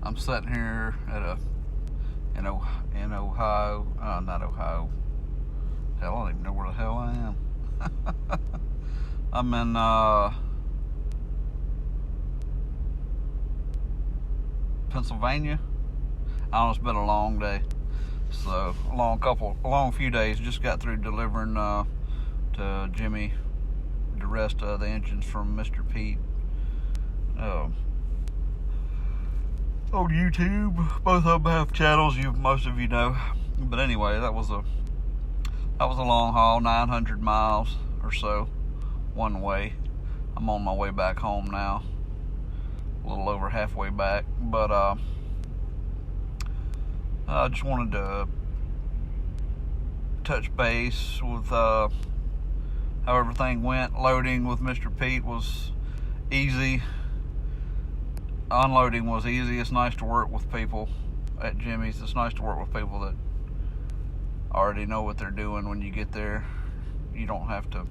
I'm sitting here at in Ohio, not Ohio. Hell, I don't even know where the hell I am. I'm in Pennsylvania. I don't know, it's been a long day. So a long few days. Just got through delivering to Jimmy Diresta the engines from Mr. Pete on YouTube. Both of them have channels, most of you know. But anyway, that was a long haul, 900 miles or so one way. I'm on my way back home now, a little over halfway back. But I just wanted to touch base with how everything went. Loading with Mr. Pete was easy. Unloading was easy. It's nice to work with people at Jimmy's. It's nice to work with people that already know what they're doing. When you get there, you don't have to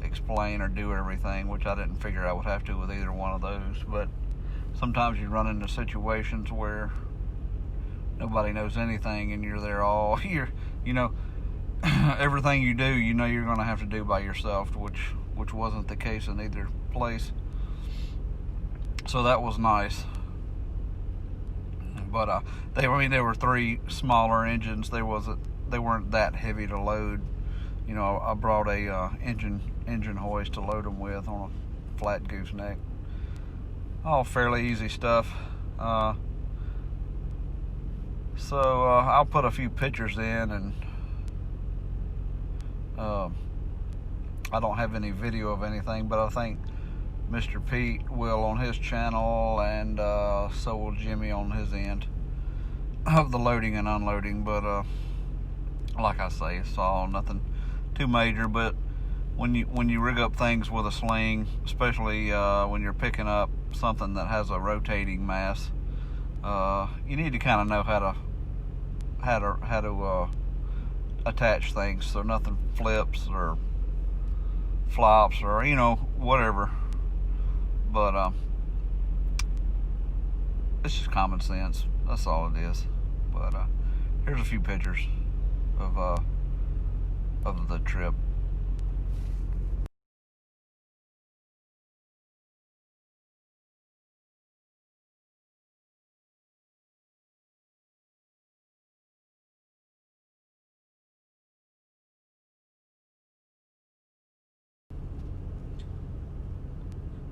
explain or do everything, which I didn't figure I would have to with either one of those. But sometimes you run into situations where nobody knows anything and you're there all year. Everything you do, you're going to have to do by yourself, which wasn't the case in either place. So that was nice. But they were three smaller engines. They weren't that heavy to load. I brought a engine hoist to load them with on a flat gooseneck. All fairly easy stuff. So I'll put a few pictures in, and I don't have any video of anything, but I think Mr. Pete will on his channel, and so will Jimmy on his end of the loading and unloading. But like I say, it's all nothing too major. But when you rig up things with a sling, especially when you're picking up something that has a rotating mass, you need to kind of know how to attach things so nothing flips or flops or whatever. But it's just common sense. That's all it is. But here's a few pictures of the trip.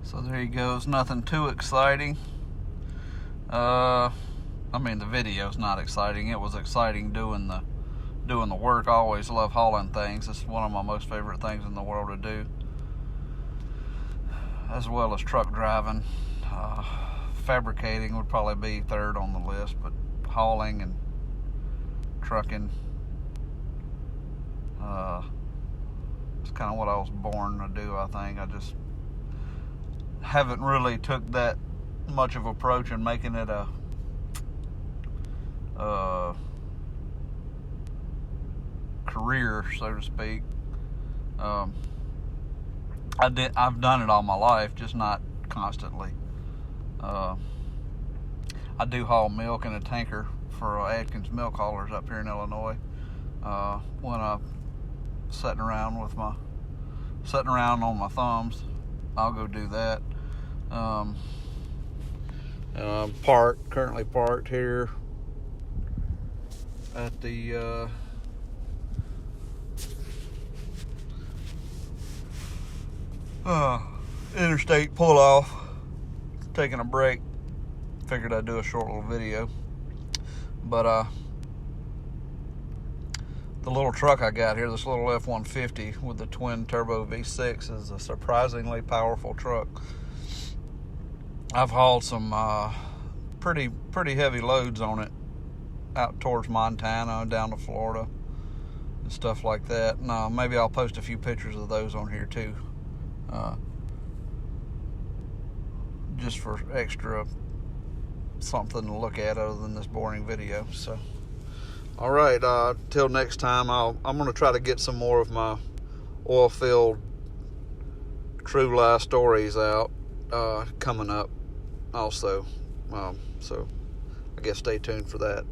So there you go. It's nothing too exciting. The video's not exciting. It was exciting doing the work. I always love hauling things. It's one of my most favorite things in the world to do, as well as truck driving. Fabricating would probably be third on the list, but hauling and trucking, it's kind of what I was born to do. I think I just haven't really took that much of approach in making it a career, so to speak. I've done it all my life, just not constantly. I do haul milk in a tanker for Atkins milk haulers up here in Illinois. When I'm sitting around on my thumbs, I'll go do that. Currently parked here at the interstate pull-off, taking a break. Figured I'd do a short little video. But the little truck I got here, this little F-150 with the twin turbo V6, is a surprisingly powerful truck. I've hauled some pretty heavy loads on it out towards Montana, down to Florida, and stuff like that. And maybe I'll post a few pictures of those on here too, just for extra something to look at other than this boring video. So all right, till next time, I'm going to try to get some more of my oil-filled true lie stories out coming up. also. So I guess stay tuned for that.